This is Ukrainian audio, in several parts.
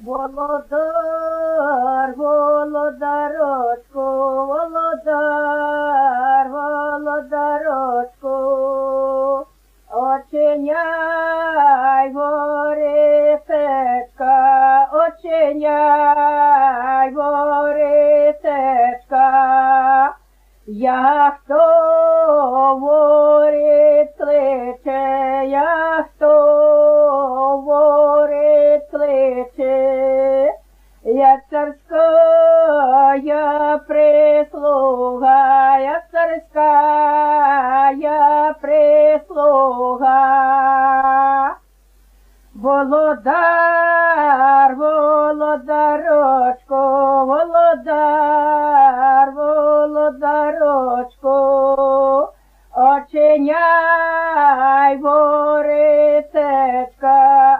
Володар, володарочку, володар, володарочку, очиняй ворітечка, очиняй ворітечка, як то воріт кличе, як то воріт кличе, я царская прислуга, я царская прислуга. Володар, володарочку, володар, володарочку, очиняй ворітечка,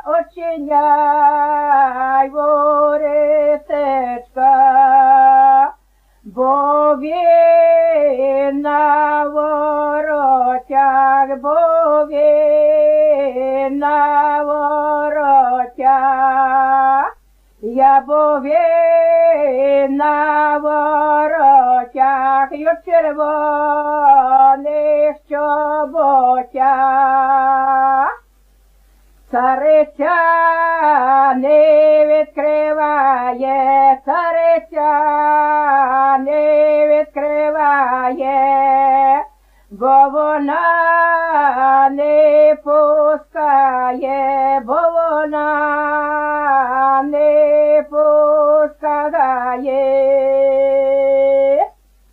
очиняй ворітечка, бо він на воротях, бо він на воротях, я бо він на воротях, й у червоних чоботях. Цариця не відкриває, цариця не відкриває, бо вона не пустить.